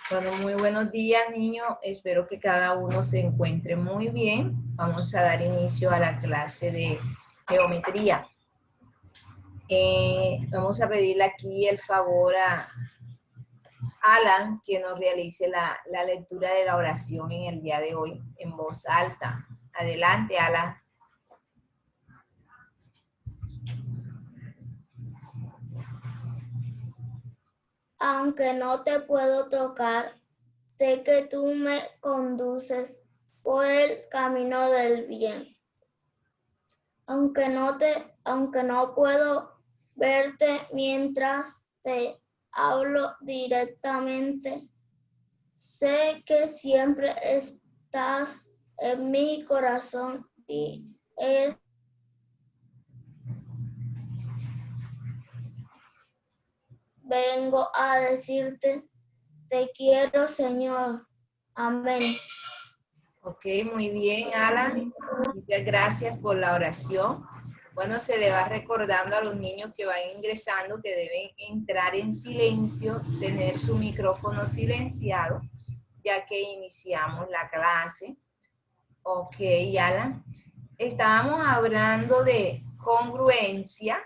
Bueno, muy buenos días, niños. Espero que cada uno se encuentre muy bien. Vamos a dar inicio a la clase de geometría. Vamos a pedirle aquí el favor a Alan que nos realice la lectura de la oración en el día de hoy en voz alta. Adelante, Alan. Aunque no te puedo tocar, sé que tú me conduces por el camino del bien. Aunque no puedo verte mientras te hablo directamente, sé que siempre estás en mi corazón y vengo a decirte, te quiero, Señor. Amén. Ok, muy bien, Alan. Muchas gracias por la oración. Bueno, se le va recordando a los niños que van ingresando que deben entrar en silencio, tener su micrófono silenciado, ya que iniciamos la clase. Ok, Alan. Estábamos hablando de congruencia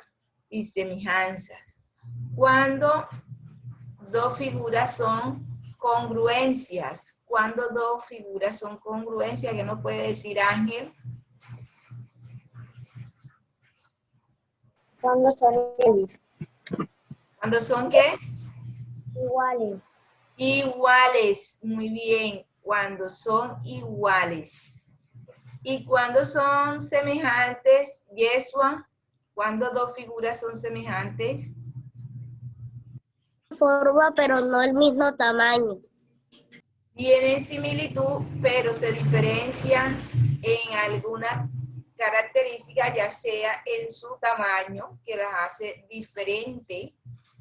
y semejanzas. Cuando dos figuras son congruencias. Cuando dos figuras son congruencias, ¿qué nos puede decir Ángel? Cuando son iguales. ¿Cuándo son qué? Iguales. Iguales. Muy bien. Cuando son iguales. ¿Y cuando son semejantes, Yeshua? ¿Cuándo dos figuras son semejantes? Forma, pero no el mismo tamaño. Tienen similitud, pero se diferencian en alguna característica, ya sea en su tamaño, que las hace diferente,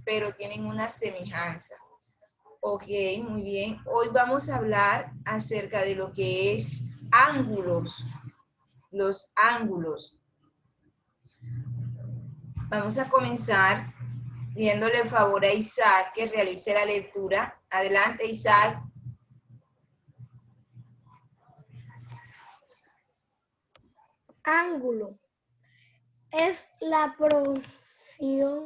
pero tienen una semejanza. Ok, muy bien. Hoy vamos a hablar acerca de lo que es ángulos. Los ángulos. Vamos a comenzar pidiéndole favor a Isaac que realice la lectura. Adelante, Isaac. Ángulo es la porción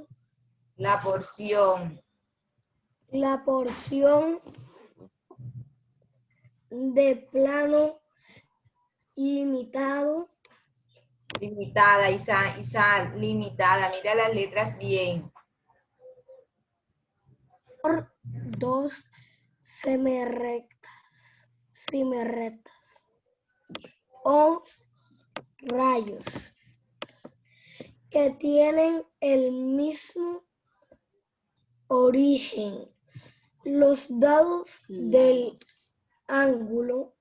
de plano limitado Limitada, Isaac, limitada. Mira las letras bien. por dos semirrectas o rayos que tienen el mismo origen. Los dados del ángulo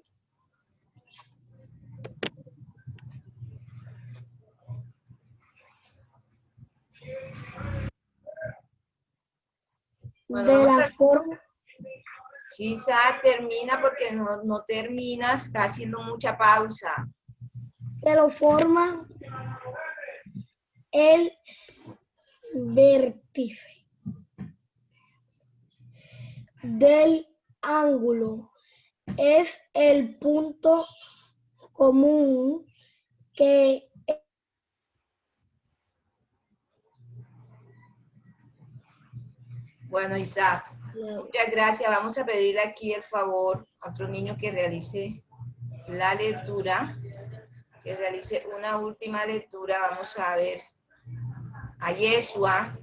Bueno, de la forma Isaac, termina porque no termina, está haciendo mucha pausa. que lo forma el vértice del ángulo es el punto común que Bueno, Isaac, muchas gracias. Vamos a pedirle aquí el favor a otro niño que realice la lectura, que realice una última lectura. Vamos a ver a Yeshua,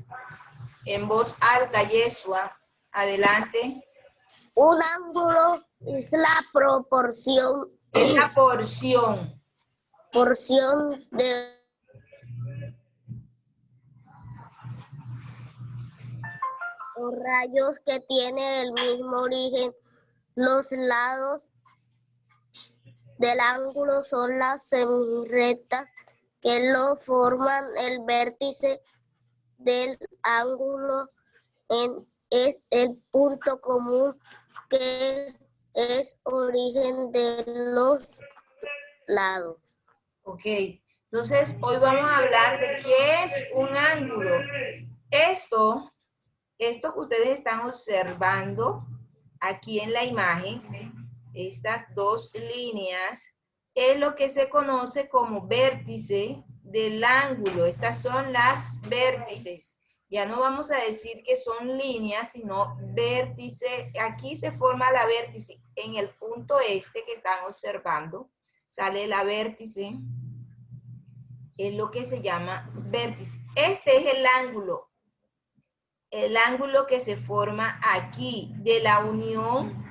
en voz alta, Yeshua. Adelante. un ángulo es la proporción Es la porción de los rayos que tiene el mismo origen. Los lados del ángulo son las semirrectas que lo forman. El vértice del ángulo es el punto común que es origen de los lados. Ok, entonces hoy vamos a hablar de qué es un ángulo. Esto que ustedes están observando aquí en la imagen, estas dos líneas, es lo que se conoce como vértice del ángulo. Estas son las vértices. Ya no vamos a decir que son líneas, sino vértice. Aquí se forma la vértice. En el punto este que están observando, sale la vértice. Es lo que se llama vértice. Este es el ángulo. El ángulo que se forma aquí de la unión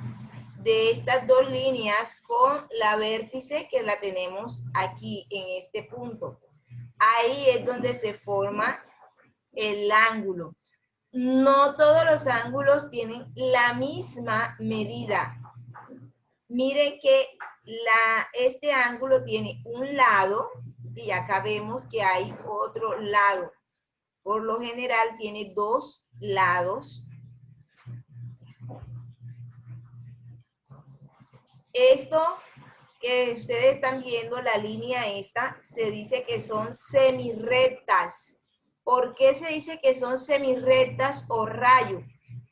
de estas dos líneas con la vértice que la tenemos aquí en este punto. Ahí es donde se forma el ángulo. No todos los ángulos tienen la misma medida. Miren que este ángulo tiene un lado y acá vemos que hay otro lado. Por lo general tiene dos lados. Esto que ustedes están viendo, la línea esta, se dice que son semirrectas. ¿Por qué se dice que son semirrectas o rayo?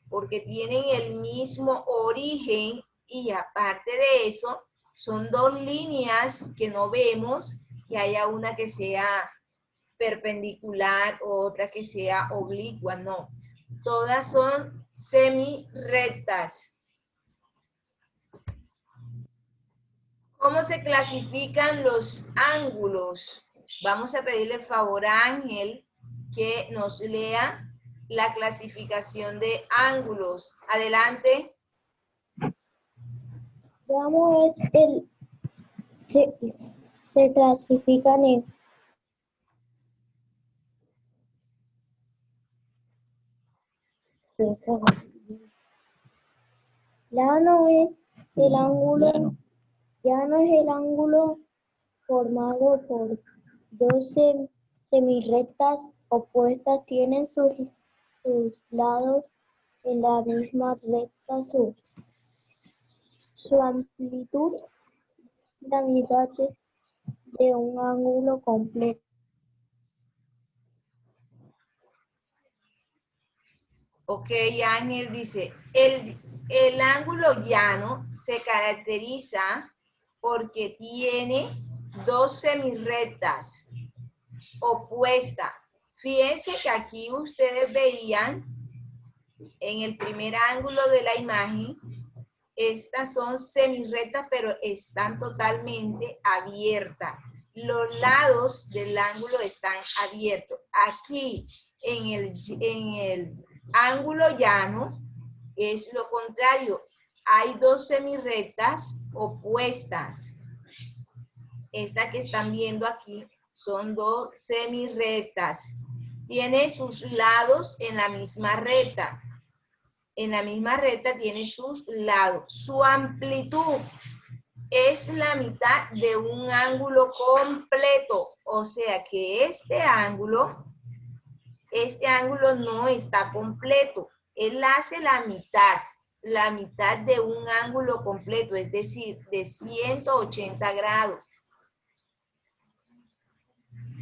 Porque tienen el mismo origen y aparte de eso, son dos líneas que no vemos, que haya una que sea perpendicular o otra que sea oblicua, no. Todas son semirrectas. ¿Cómo se clasifican los ángulos? Vamos a pedirle el favor a Ángel que nos lea la clasificación de ángulos. Adelante. Vamos, se clasifican en llano es el ángulo, llano es el ángulo formado por dos semirrectas opuestas, tienen sus lados en la misma recta, su amplitud la mitad de un ángulo completo. Ok, Ángel dice, el ángulo llano se caracteriza porque tiene dos semirrectas opuestas. Fíjense que aquí ustedes veían en el primer ángulo de la imagen, estas son semirrectas, pero están totalmente abiertas. Los lados del ángulo están abiertos. Aquí, en el ángulo llano, es lo contrario. Hay dos semirrectas opuestas. Esta que están viendo aquí son dos semirrectas. Tiene sus lados en la misma recta. En la misma recta tiene sus lados. Su amplitud es la mitad de un ángulo completo. O sea que este ángulo no está completo. Él hace la mitad de un ángulo completo, es decir, de 180 grados.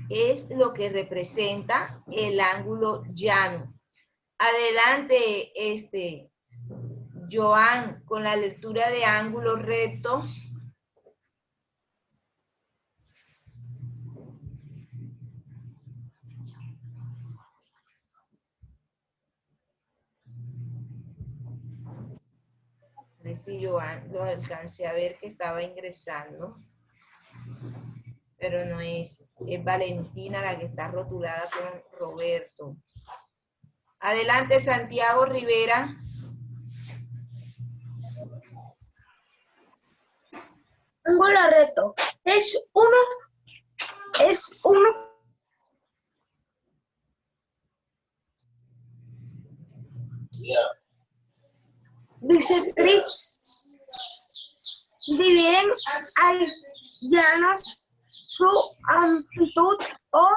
Es lo que representa el ángulo llano. Adelante, Joan, con la lectura de ángulo recto. A ver si Joan lo alcancé a ver que estaba ingresando. Pero no es Valentina la que está rotulada con Roberto. Adelante, Santiago Rivera. Ángulo recto es uno bisectriz. Dividen al llano su amplitud o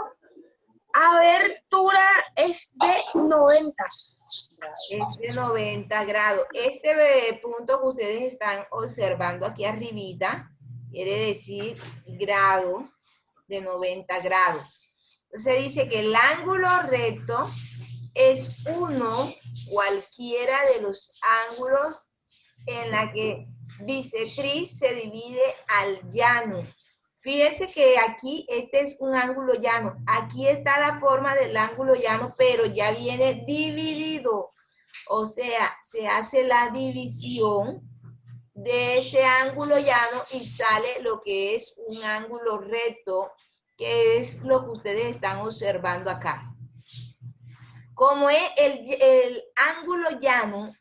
abertura es de 90. Es de 90 grados. Este punto que ustedes están observando aquí arribita quiere decir grado de 90 grados. Entonces dice que el ángulo recto es uno cualquiera de los ángulos en la que bisectriz se divide al llano. Fíjese que aquí este es un ángulo llano. Aquí está la forma del ángulo llano, pero ya viene dividido. O sea, se hace la división de ese ángulo llano y sale lo que es un ángulo recto, que es lo que ustedes están observando acá. Como es el ángulo llano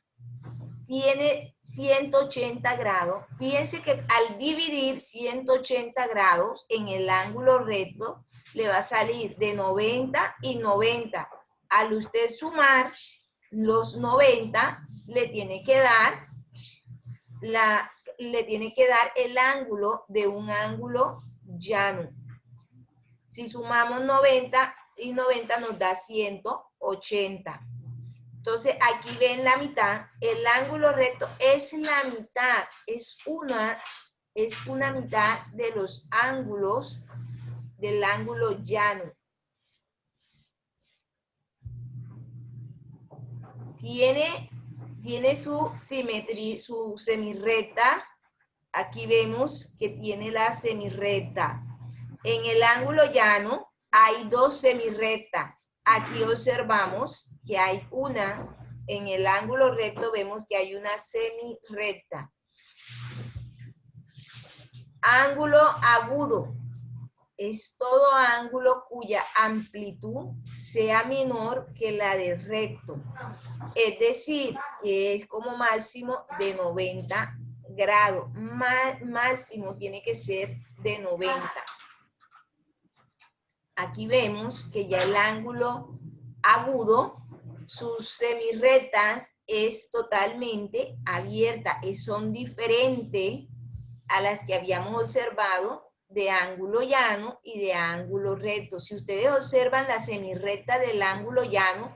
tiene 180 grados, fíjense que al dividir 180 grados en el ángulo recto, le va a salir de 90 y 90. Al usted sumar los 90, le tiene que dar el ángulo de un ángulo llano. Si sumamos 90 y 90 nos da 180. Entonces aquí ven la mitad, el ángulo recto es la mitad, es una mitad de los ángulos del ángulo llano. Tiene su simetría, su semirrecta. Aquí vemos que tiene la semirrecta. En el ángulo llano hay dos semirrectas. Aquí observamos que hay una, en el ángulo recto vemos que hay una semirrecta. Ángulo agudo es todo ángulo cuya amplitud sea menor que la del recto. Es decir, que es como máximo de 90 grados. Máximo tiene que ser de 90. Aquí vemos que ya el ángulo agudo, sus semirrectas es totalmente abierta, son diferentes a las que habíamos observado de ángulo llano y de ángulo recto. Si ustedes observan la semirrecta del ángulo llano,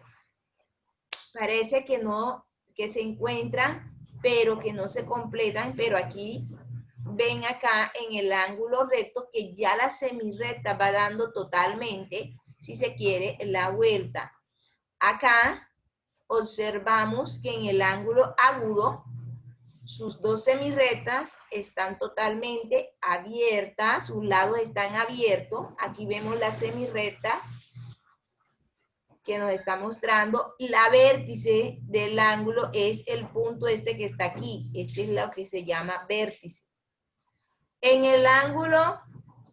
parece que no, que se encuentran, pero que no se completan, pero aquí ven acá en el ángulo recto que ya la semirrecta va dando totalmente, si se quiere, la vuelta. Acá observamos que en el ángulo agudo, sus dos semirrectas están totalmente abiertas, sus lados están abiertos. Aquí vemos la semirrecta que nos está mostrando. La vértice del ángulo es el punto este que está aquí. Este es lo que se llama vértice. En el ángulo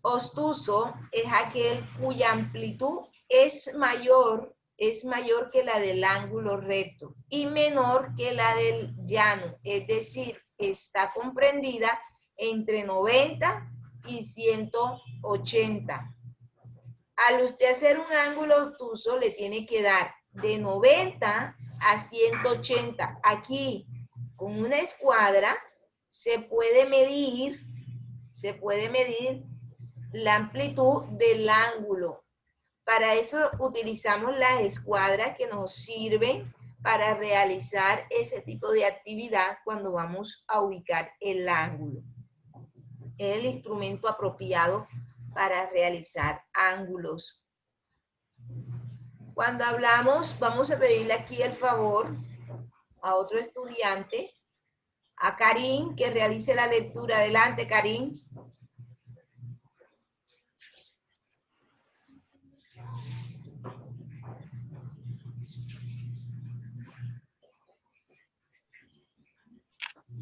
obtuso es aquel cuya amplitud es mayor que la del ángulo recto y menor que la del llano, es decir, está comprendida entre 90 y 180. Al usted hacer un ángulo obtuso le tiene que dar de 90 a 180. Aquí, con una escuadra, se puede medir la amplitud del ángulo. Para eso utilizamos las escuadras que nos sirven para realizar ese tipo de actividad cuando vamos a ubicar el ángulo. Es el instrumento apropiado para realizar ángulos. Cuando hablamos, vamos a pedirle aquí el favor a otro estudiante, a Karim, que realice la lectura. Adelante, Karim.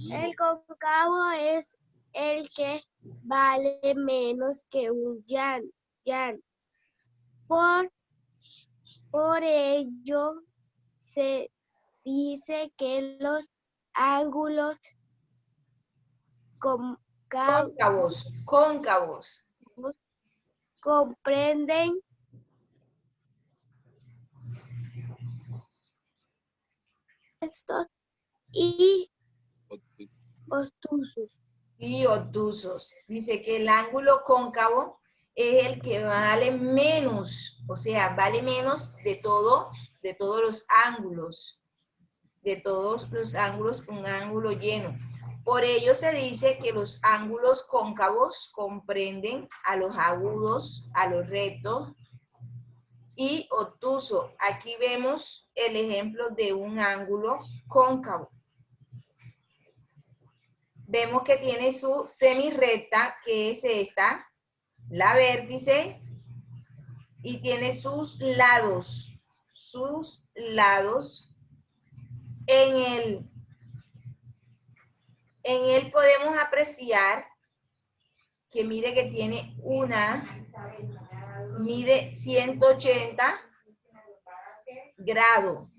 El cóncavo es el que vale menos que un llano. Por ello se dice que los ángulos Cóncavos. comprenden estos y obtusos. Y obtusos. Dice que el ángulo cóncavo es el que vale menos, o sea, vale menos de todos los ángulos, un ángulo lleno. Por ello se dice que los ángulos cóncavos comprenden a los agudos, a los rectos y obtuso. Aquí vemos el ejemplo de un ángulo cóncavo. vemos que tiene su semirrecta, que es esta, la vértice, y tiene sus lados. En él podemos apreciar que mire que tiene mide 180 grados.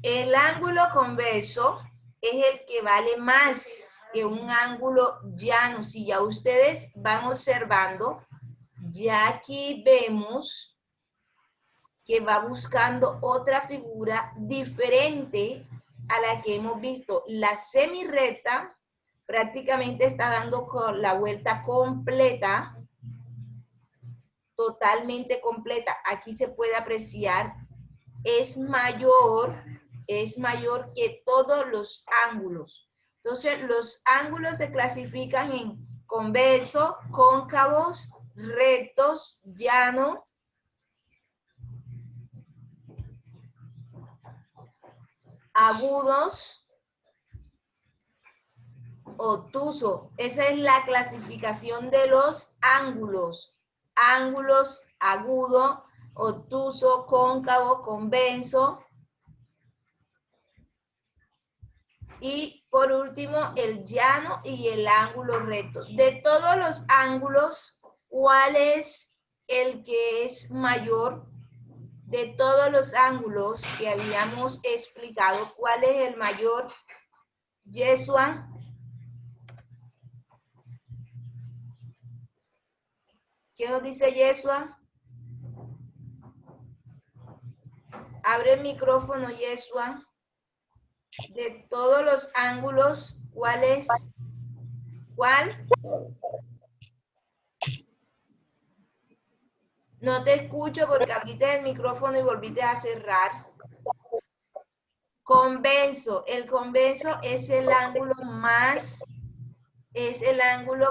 El ángulo convexo es el que vale más que un ángulo llano. Si ya ustedes van observando, ya aquí vemos que va buscando otra figura diferente a la que hemos visto. La semirrecta prácticamente está dando la vuelta completa, totalmente completa. Aquí se puede apreciar, es mayor que todos los ángulos. Entonces, los ángulos se clasifican en convexo, cóncavos, rectos, llano, agudos, obtuso. Esa es la clasificación de los ángulos. Ángulos, agudo, obtuso, cóncavo, convexo. Y por último, el llano y el ángulo recto. De todos los ángulos, ¿cuál es el que es mayor? De todos los ángulos que habíamos explicado, ¿cuál es el mayor? Yeshua. ¿Qué nos dice Yeshua? Abre el micrófono, Yeshua. De todos los ángulos, ¿cuál es? ¿Cuál? No te escucho porque abriste el micrófono y volviste a cerrar. Convexo. El convexo es el ángulo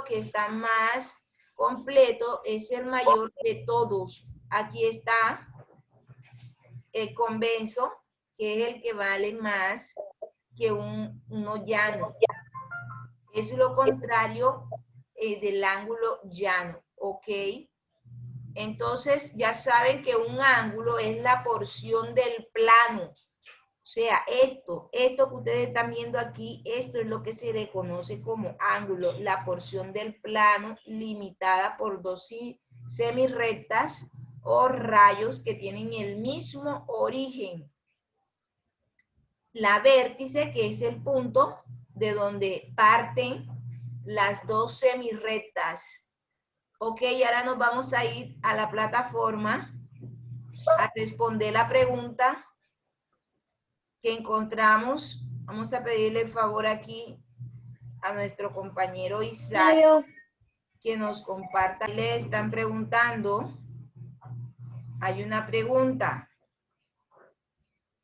que está más completo, es el mayor de todos. Aquí está el convexo, que es el que vale más que uno llano. Es lo contrario del ángulo llano, ¿ok? Entonces ya saben que un ángulo es la porción del plano. O sea, esto que ustedes están viendo aquí, esto es lo que se le conoce como ángulo, la porción del plano limitada por dos semirrectas o rayos que tienen el mismo origen. La vértice, que es el punto de donde parten las dos semirrectas. Ok, ahora nos vamos a ir a la plataforma a responder la pregunta que encontramos. Vamos a pedirle el favor aquí a nuestro compañero Isaac que nos comparta. Le están preguntando, hay una pregunta.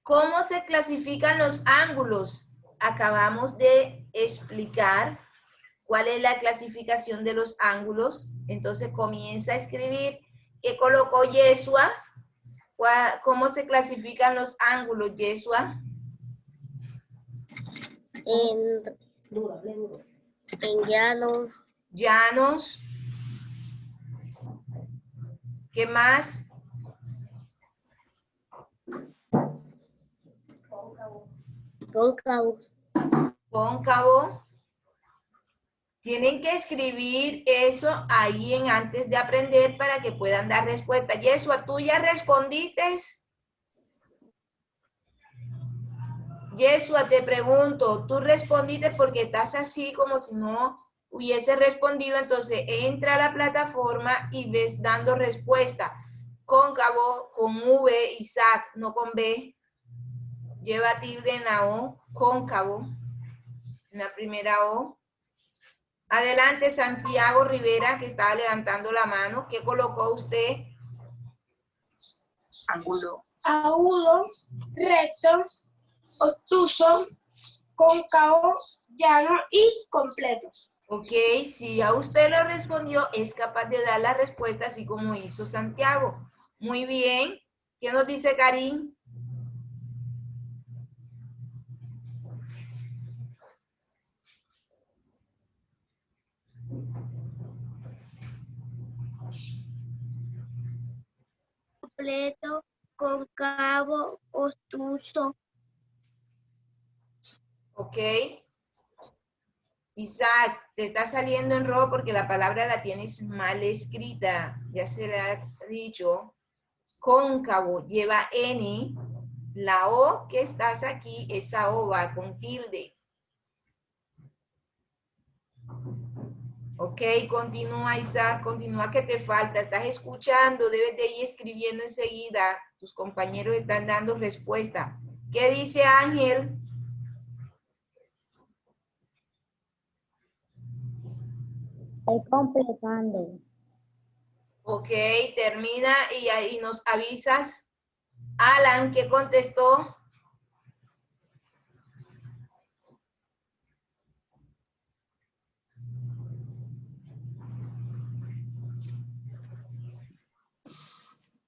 ¿Cómo se clasifican los ángulos? Acabamos de explicar cuál es la clasificación de los ángulos. Entonces comienza a escribir. ¿Qué colocó Yeshua? ¿Cómo se clasifican los ángulos, Yeshua? En llanos. Llanos. ¿Qué más? Cóncavos. Cóncavo. Tienen que escribir eso ahí en antes de aprender para que puedan dar respuesta. Yeshua, ¿tú ya respondiste? Yeshua, te pregunto, ¿tú respondiste porque estás así como si no hubiese respondido? Entonces entra a la plataforma y ves dando respuesta. Cóncavo, con V, Isaac, no con B. Lleva tilde en la O, cóncavo, en la primera O. Adelante, Santiago Rivera, que estaba levantando la mano. ¿Qué colocó usted? Ángulo. Agudo, recto, obtuso, cóncavo, llano y completo. Ok, si a usted lo respondió, es capaz de dar la respuesta así como hizo Santiago. Muy bien. ¿Qué nos dice Karim? completo, cóncavo, obtuso. ¿Ok? Isaac, te está saliendo en rojo porque la palabra la tienes mal escrita. Ya se le ha dicho. Cóncavo lleva N. La O que estás aquí, esa O va con tilde. Ok, continúa Isaac, continúa que te falta. Estás escuchando, debes de ir escribiendo enseguida. Tus compañeros están dando respuesta. ¿Qué dice Ángel? Estoy completando. Ok, termina y ahí nos avisas. Alan, ¿qué contestó?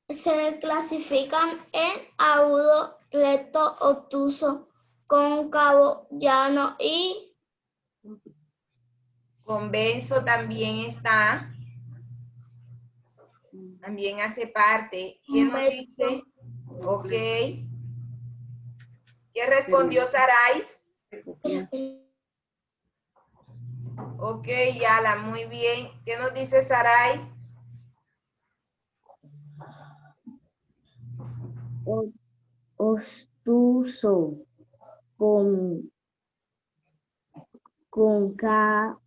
Se clasifican en agudo, recto, obtuso, cóncavo, llano y Convenzo también está. También hace parte. ¿Qué nos dice? Ok. ¿Qué respondió Saray? Ok, Yala, muy bien. ¿Qué nos dice Saray? Obtuso. Cóncavo.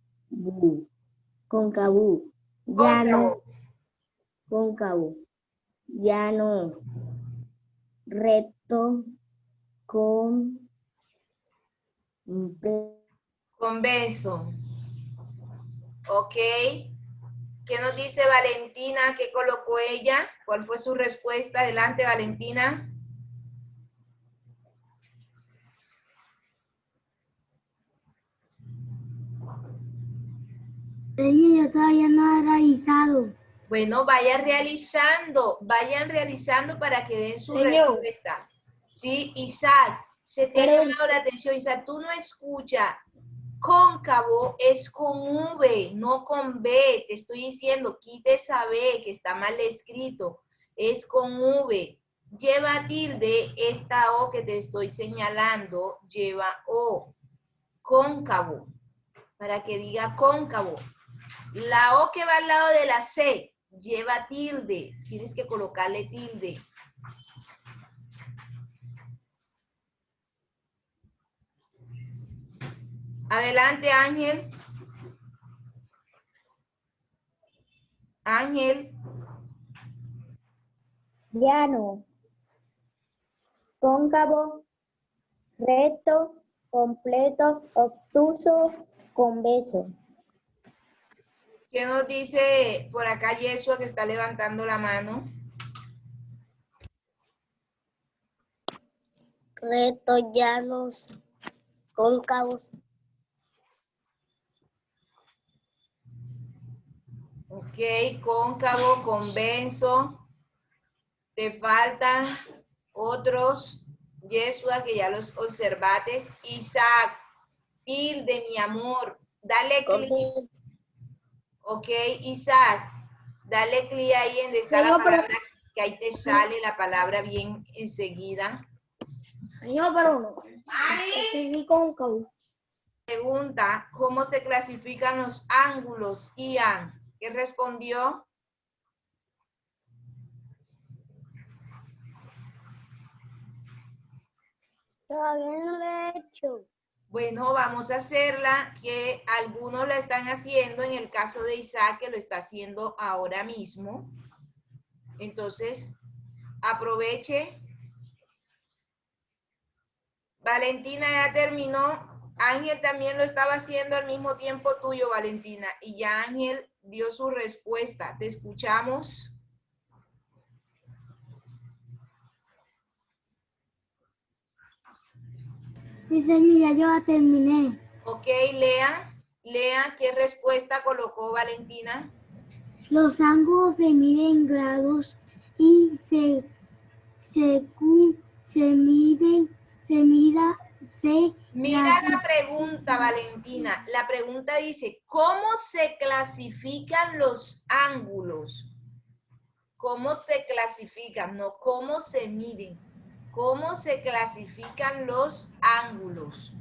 Cóncavo. Cóncavo. Cóncavo. Llano. Recto. Convenzo. Ok. ¿Qué nos dice Valentina? ¿Qué colocó ella? ¿Cuál fue su respuesta? Adelante, Valentina. Yo todavía no he realizado. Bueno, vayan realizando para que den su Señor. respuesta. Sí, Isaac, se te ha llamado la atención, Isaac, tú no escuchas. Cóncavo es con V, no con B. Te estoy diciendo, quita esa B que está mal escrito. Es con V. Lleva tilde, esta O que te estoy señalando, lleva O. Cóncavo, para que diga cóncavo. La O que va al lado de la C lleva tilde. Tienes que colocarle tilde. Adelante, Ángel. Ángel. Llano. Cóncavo. Recto. Completo. Obtuso. Conveso. ¿Qué nos dice por acá Yeshua que está levantando la mano? rectos, llanos, cóncavos. Ok, cóncavo, convenzo. Te faltan otros, Yeshua, que ya los observates. Isaac, tilde, mi amor. Dale clic. Ok, Isaac, dale clic ahí donde está la Señor, pero- palabra, que ahí te sale la palabra bien enseguida. Señor, pero no. Estoy cóncavo. Pregunta, ¿cómo se clasifican los ángulos, Ian? ¿Qué respondió? Todavía no lo he hecho. Bueno, vamos a hacerla, que algunos la están haciendo, en el caso de Isaac, que lo está haciendo ahora mismo. Entonces, aproveche. Valentina ya terminó. Ángel también lo estaba haciendo al mismo tiempo tuyo, Valentina. Y ya Ángel dio su respuesta. Te escuchamos. Sí, señor, ya yo terminé. Ok, Lea. Lea, ¿qué respuesta colocó Valentina? Los ángulos se miden en grados y se Mira la pregunta, Valentina. La pregunta dice, ¿cómo se clasifican los ángulos? cómo se clasifican, no cómo se miden. ¿Cómo se clasifican los ángulos?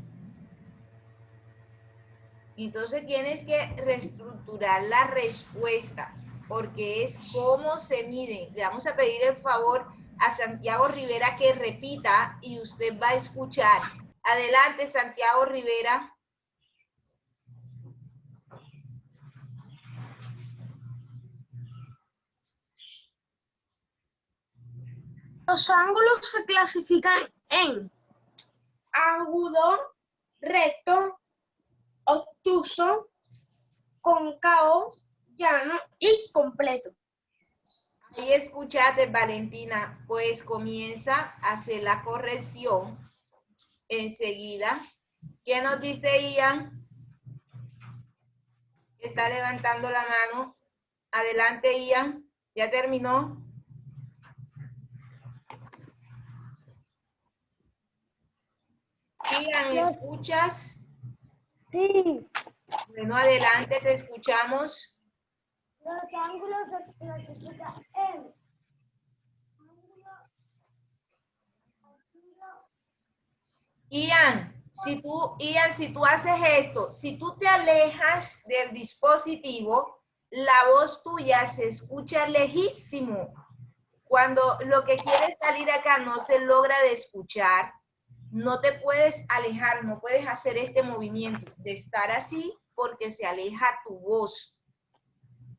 Entonces tienes que reestructurar la respuesta, porque es cómo se miden. Le vamos a pedir el favor a Santiago Rivera que repita y usted va a escuchar. Adelante, Santiago Rivera. Los ángulos se clasifican en agudo, recto, obtuso, cóncavo, llano y completo. Ahí escuchaste, Valentina, pues comienza a hacer la corrección enseguida. ¿Qué nos dice Ian? Está levantando la mano. Adelante, Ian. ¿Ya terminó? Ian, ¿me escuchas? Sí. Bueno, adelante, te escuchamos. Los ángulos se clasifican en Ian, si tú haces esto, si tú te alejas del dispositivo, la voz tuya se escucha lejísimo. Cuando lo que quiere salir acá no se logra de escuchar, no te puedes alejar, no puedes hacer este movimiento de estar así porque se aleja tu voz.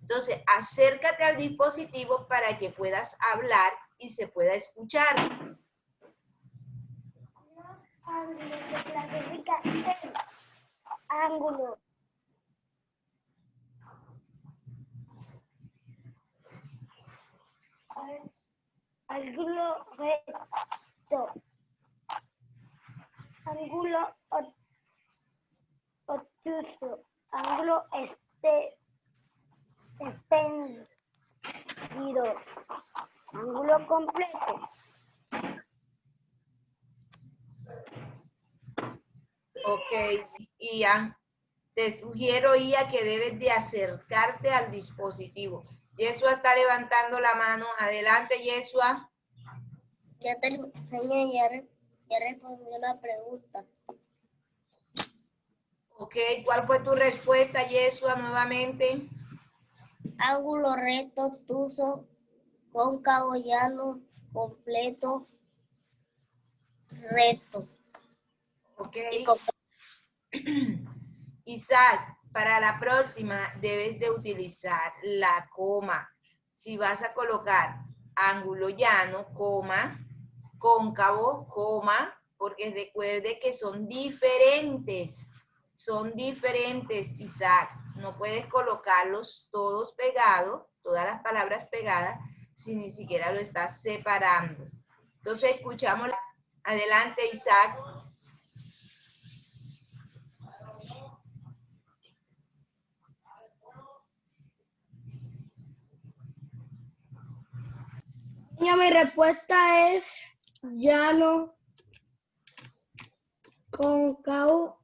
Entonces, acércate al dispositivo para que puedas hablar y se pueda escuchar. ángulos se clasifican en ángulo ángulo recto, ángulo obtuso, ángulo extendido, ángulo completo. Ok, Ian, te sugiero, Ian, que debes de acercarte al dispositivo. Yesua está levantando la mano. Adelante, Yesua. Ya respondió la pregunta. Ok, ¿cuál fue tu respuesta, Yesua, nuevamente? Ángulo recto, obtuso, cóncavo, llano, completo, recto. Ok. Y completo. Isaac, para la próxima debes de utilizar la coma. Si vas a colocar ángulo llano, coma, cóncavo, coma, porque recuerde que son diferentes, Isaac. No puedes colocarlos todos pegados, todas las palabras pegadas, si ni siquiera lo estás separando. Entonces escuchamos. Adelante, Isaac. Mi respuesta es llano, cóncavo,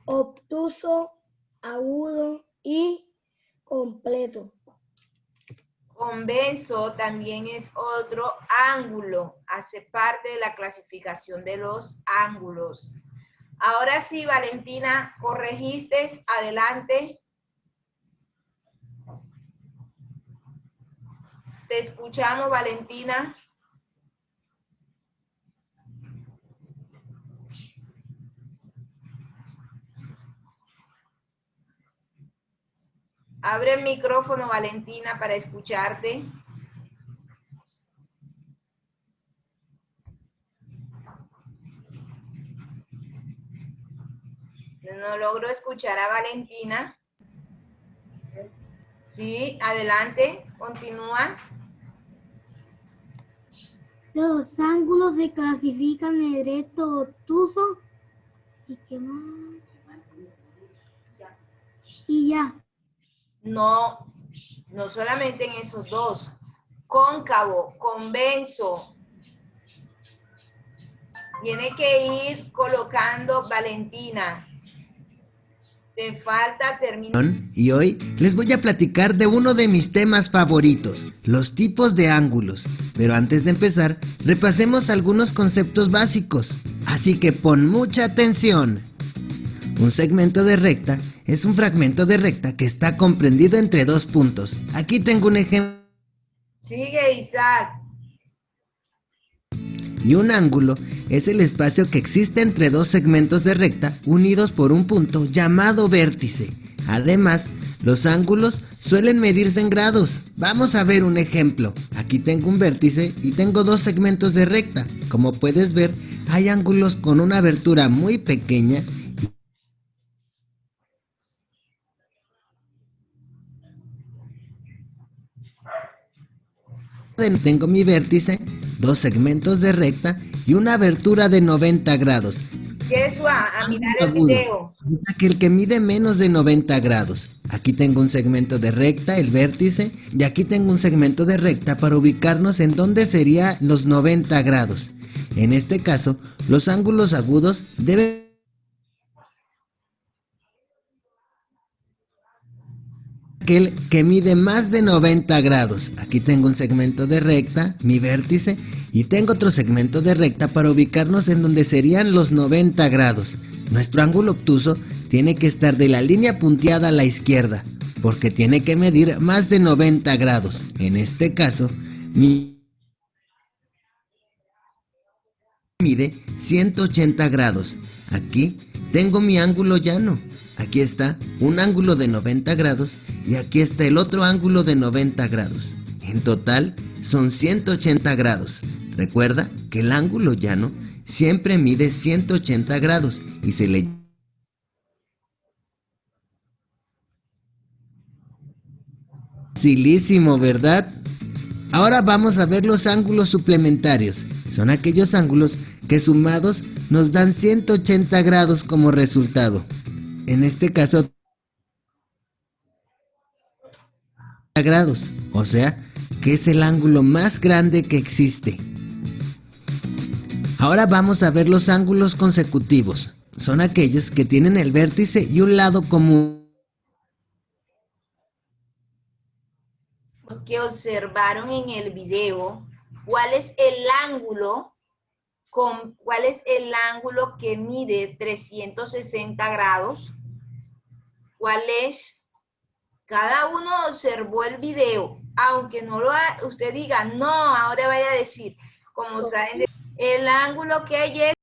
obtuso, agudo y completo. Convenzo también es otro ángulo, hace parte de la clasificación de los ángulos. Ahora sí, Valentina, corregiste, adelante. Te escuchamos, Valentina. Abre el micrófono, Valentina, para escucharte. No logro escuchar a Valentina. Sí, adelante, continúa. Los ángulos se clasifican en recto, obtuso y qué más. Y ya. No, no solamente en esos dos. Cóncavo, convenzo. Tiene que ir colocando, Valentina. Te falta terminar. Y hoy les voy a platicar de uno de mis temas favoritos, los tipos de ángulos. Pero antes de empezar, repasemos algunos conceptos básicos. Así que pon mucha atención. Un segmento de recta es un fragmento de recta que está comprendido entre dos puntos. Aquí tengo un ejemplo. Sigue, Isaac. Y un ángulo es el espacio que existe entre dos segmentos de recta unidos por un punto llamado vértice. Además, los ángulos suelen medirse en grados. Vamos a ver un ejemplo. Aquí tengo un vértice y tengo dos segmentos de recta. Como puedes ver, hay ángulos con una abertura muy pequeña. Tengo mi vértice, dos segmentos de recta y una abertura de 90 grados. Yeshua, a mirar el Agudo. video. El que mide menos de 90 grados. Aquí tengo un segmento de recta, el vértice, y aquí tengo un segmento de recta para ubicarnos en dónde serían los 90 grados. En este caso, los ángulos agudos deben aquel que mide más de 90 grados. Aquí tengo un segmento de recta, mi vértice, y tengo otro segmento de recta para ubicarnos en donde serían los 90 grados. Nuestro ángulo obtuso tiene que estar de la línea punteada a la izquierda, porque tiene que medir más de 90 grados. En este caso, mide 180 grados. Aquí tengo mi ángulo llano. Aquí está un ángulo de 90 grados y aquí está el otro ángulo de 90 grados. En total son 180 grados. Recuerda que el ángulo llano siempre mide 180 grados y se le... Facilísimo, ¿verdad? Ahora vamos a ver los ángulos suplementarios. Son aquellos ángulos que sumados nos dan 180 grados como resultado. En este caso, grados, o sea, que es el ángulo más grande que existe. Ahora vamos a ver los ángulos consecutivos. Son aquellos que tienen el vértice y un lado común. Los que observaron en el video, ¿cuál es el ángulo que mide 360 grados? ¿Cuál es? Cada uno observó el video, aunque no usted diga, no, ahora vaya a decir, como saben, el ángulo que hay es